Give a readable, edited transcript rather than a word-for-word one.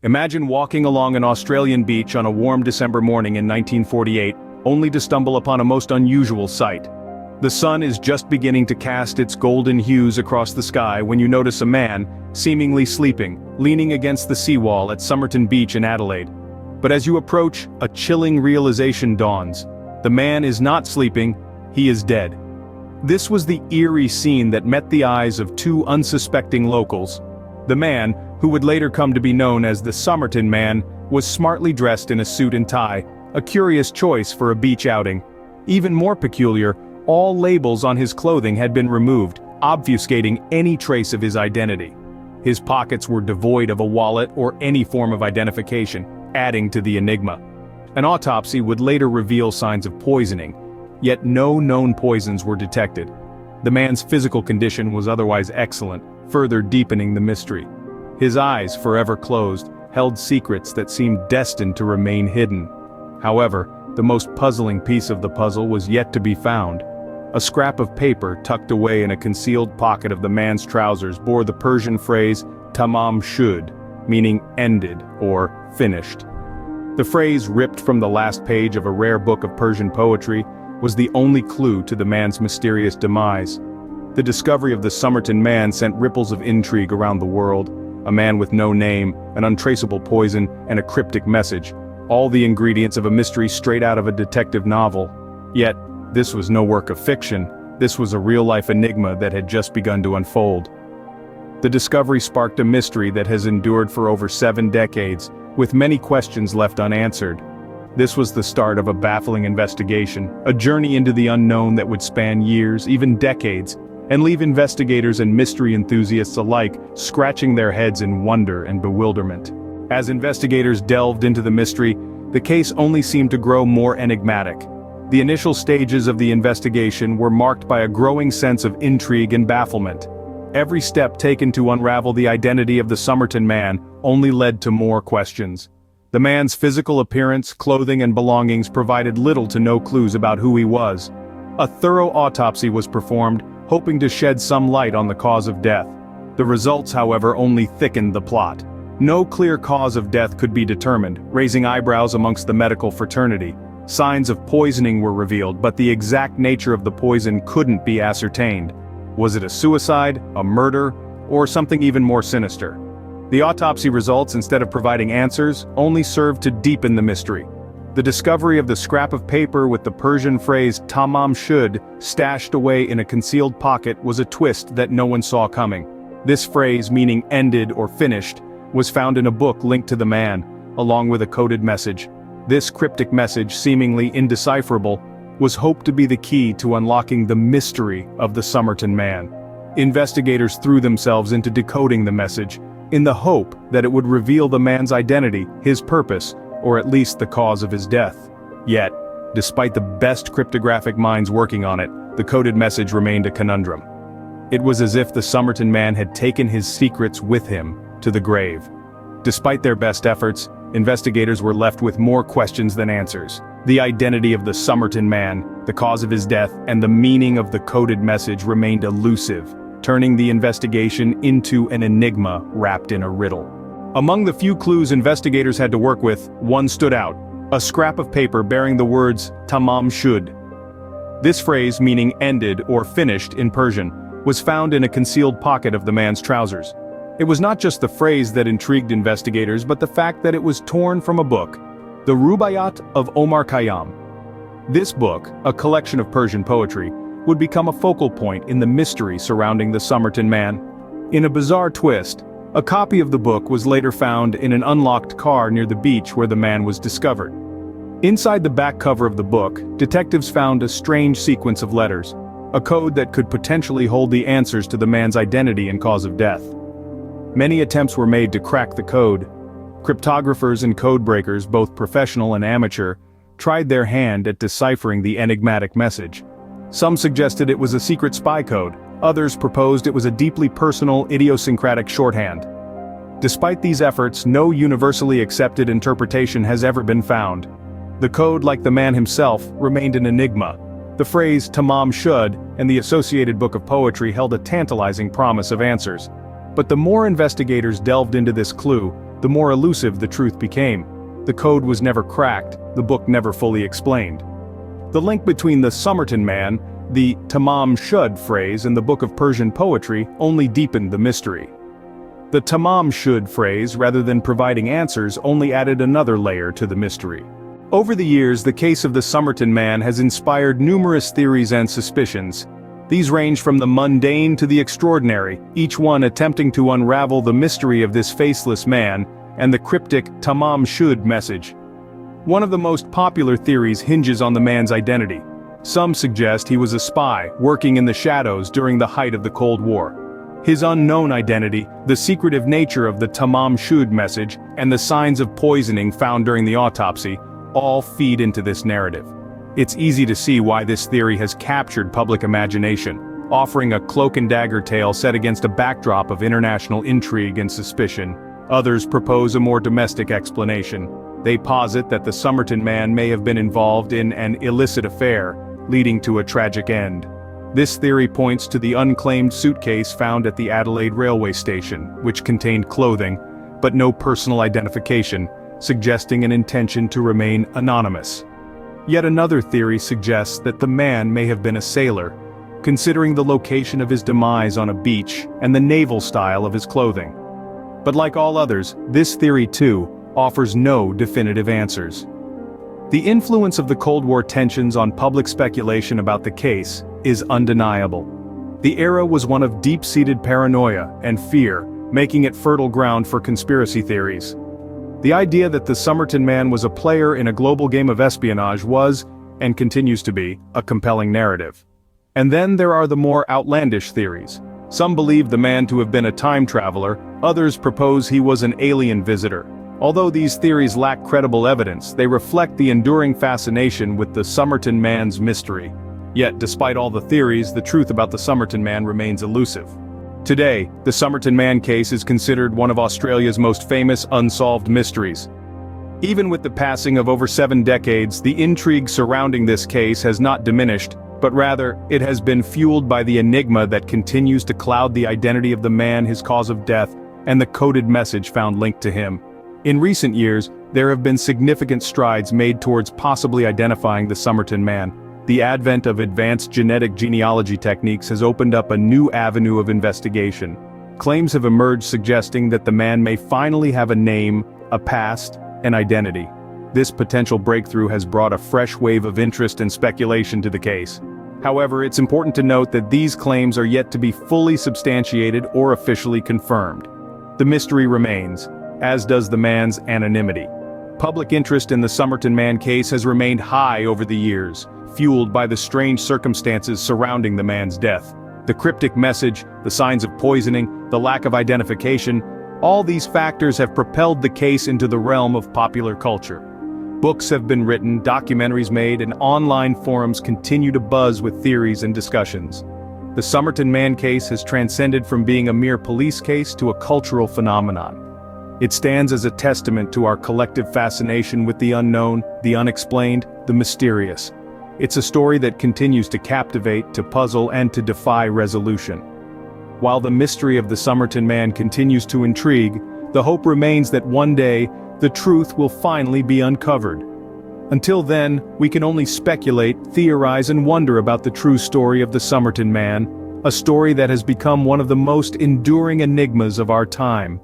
Imagine walking along an Australian beach on a warm December morning in 1948, only to stumble upon a most unusual sight. The sun is just beginning to cast its golden hues across the sky when you notice a man, seemingly sleeping, leaning against the seawall at Somerton Beach in Adelaide. But as you approach, a chilling realization dawns. The man is not sleeping, he is dead. This was the eerie scene that met the eyes of two unsuspecting locals. The man, who would later come to be known as the Somerton Man, was smartly dressed in a suit and tie, a curious choice for a beach outing. Even more peculiar, all labels on his clothing had been removed, obfuscating any trace of his identity. His pockets were devoid of a wallet or any form of identification, adding to the enigma. An autopsy would later reveal signs of poisoning, yet no known poisons were detected. The man's physical condition was otherwise excellent, further deepening the mystery. His eyes, forever closed, held secrets that seemed destined to remain hidden. However, the most puzzling piece of the puzzle was yet to be found. A scrap of paper tucked away in a concealed pocket of the man's trousers bore the Persian phrase Tamam Shud, meaning ended or finished. The phrase, ripped from the last page of a rare book of Persian poetry, was the only clue to the man's mysterious demise. The discovery of the Somerton Man sent ripples of intrigue around the world. A man with no name, an untraceable poison, and a cryptic message. All the ingredients of a mystery straight out of a detective novel. Yet, this was no work of fiction. This was a real-life enigma that had just begun to unfold. The discovery sparked a mystery that has endured for over 7 decades, with many questions left unanswered. This was the start of a baffling investigation, a journey into the unknown that would span years, even decades, and leave investigators and mystery enthusiasts alike scratching their heads in wonder and bewilderment. As investigators delved into the mystery, the case only seemed to grow more enigmatic. The initial stages of the investigation were marked by a growing sense of intrigue and bafflement. Every step taken to unravel the identity of the Somerton Man only led to more questions. The man's physical appearance, clothing, and belongings provided little to no clues about who he was. A thorough autopsy was performed, hoping to shed some light on the cause of death. The results, however, only thickened the plot. No clear cause of death could be determined, raising eyebrows amongst the medical fraternity. Signs of poisoning were revealed, but the exact nature of the poison couldn't be ascertained. Was it a suicide, a murder, or something even more sinister? The autopsy results, instead of providing answers, only served to deepen the mystery. The discovery of the scrap of paper with the Persian phrase Tamam Shud stashed away in a concealed pocket was a twist that no one saw coming. This phrase, meaning ended or finished, was found in a book linked to the man, along with a coded message. This cryptic message, seemingly indecipherable, was hoped to be the key to unlocking the mystery of the Somerton Man. Investigators threw themselves into decoding the message, in the hope that it would reveal the man's identity, his purpose, or at least the cause of his death. Yet, despite the best cryptographic minds working on it, the coded message remained a conundrum. It was as if the Somerton Man had taken his secrets with him to the grave. Despite their best efforts, investigators were left with more questions than answers. The identity of the Somerton Man, the cause of his death, and the meaning of the coded message remained elusive, turning the investigation into an enigma wrapped in a riddle. Among the few clues investigators had to work with, one stood out: a scrap of paper bearing the words Tamam Shud. This phrase, meaning ended or finished in Persian, was found in a concealed pocket of the man's trousers. It was not just the phrase that intrigued investigators, but the fact that it was torn from a book, the Rubaiyat of Omar Khayyam. This book, a collection of Persian poetry, would become a focal point in the mystery surrounding the Somerton Man. In a bizarre twist, a copy of the book was later found in an unlocked car near the beach where the man was discovered. Inside the back cover of the book, detectives found a strange sequence of letters, a code that could potentially hold the answers to the man's identity and cause of death. Many attempts were made to crack the code. Cryptographers and code breakers, both professional and amateur, tried their hand at deciphering the enigmatic message. Some suggested it was a secret spy code. Others proposed it was a deeply personal, idiosyncratic shorthand. Despite these efforts, no universally accepted interpretation has ever been found. The code, like the man himself, remained an enigma. The phrase Tamam Shud and the associated book of poetry held a tantalizing promise of answers. But the more investigators delved into this clue, the more elusive the truth became. The code was never cracked, the book never fully explained. The link between the Somerton Man, the Tamam Shud phrase and the book of Persian poetry only deepened the mystery. The Tamam Shud phrase, rather than providing answers, only added another layer to the mystery. Over the years, the case of the Somerton Man has inspired numerous theories and suspicions. These range from the mundane to the extraordinary, each one attempting to unravel the mystery of this faceless man and the cryptic Tamam Shud message. One of the most popular theories hinges on the man's identity. Some suggest he was a spy, working in the shadows during the height of the Cold War. His unknown identity, the secretive nature of the Tamam Shud message, and the signs of poisoning found during the autopsy, all feed into this narrative. It's easy to see why this theory has captured public imagination, offering a cloak-and-dagger tale set against a backdrop of international intrigue and suspicion. Others propose a more domestic explanation. They posit that the Somerton Man may have been involved in an illicit affair, leading to a tragic end. This theory points to the unclaimed suitcase found at the Adelaide railway station, which contained clothing, but no personal identification, suggesting an intention to remain anonymous. Yet another theory suggests that the man may have been a sailor, considering the location of his demise on a beach and the naval style of his clothing. But like all others, this theory too offers no definitive answers. The influence of the Cold War tensions on public speculation about the case is undeniable. The era was one of deep-seated paranoia and fear, making it fertile ground for conspiracy theories. The idea that the Somerton Man was a player in a global game of espionage was, and continues to be, a compelling narrative. And then there are the more outlandish theories. Some believe the man to have been a time traveler, others propose he was an alien visitor. Although these theories lack credible evidence, they reflect the enduring fascination with the Somerton Man's mystery. Yet, despite all the theories, the truth about the Somerton Man remains elusive. Today, the Somerton Man case is considered one of Australia's most famous unsolved mysteries. Even with the passing of over 7 decades, the intrigue surrounding this case has not diminished, but rather, it has been fueled by the enigma that continues to cloud the identity of the man, his cause of death, and the coded message found linked to him. In recent years, there have been significant strides made towards possibly identifying the Somerton Man. The advent of advanced genetic genealogy techniques has opened up a new avenue of investigation. Claims have emerged suggesting that the man may finally have a name, a past, an identity. This potential breakthrough has brought a fresh wave of interest and speculation to the case. However, it's important to note that these claims are yet to be fully substantiated or officially confirmed. The mystery remains, as does the man's anonymity. Public interest in the Somerton Man case has remained high over the years, fueled by the strange circumstances surrounding the man's death. The cryptic message, the signs of poisoning, the lack of identification, all these factors have propelled the case into the realm of popular culture. Books have been written, documentaries made, and online forums continue to buzz with theories and discussions. The Somerton Man case has transcended from being a mere police case to a cultural phenomenon. It stands as a testament to our collective fascination with the unknown, the unexplained, the mysterious. It's a story that continues to captivate, to puzzle, and to defy resolution. While the mystery of the Somerton Man continues to intrigue, the hope remains that one day, the truth will finally be uncovered. Until then, we can only speculate, theorize, and wonder about the true story of the Somerton Man, a story that has become one of the most enduring enigmas of our time.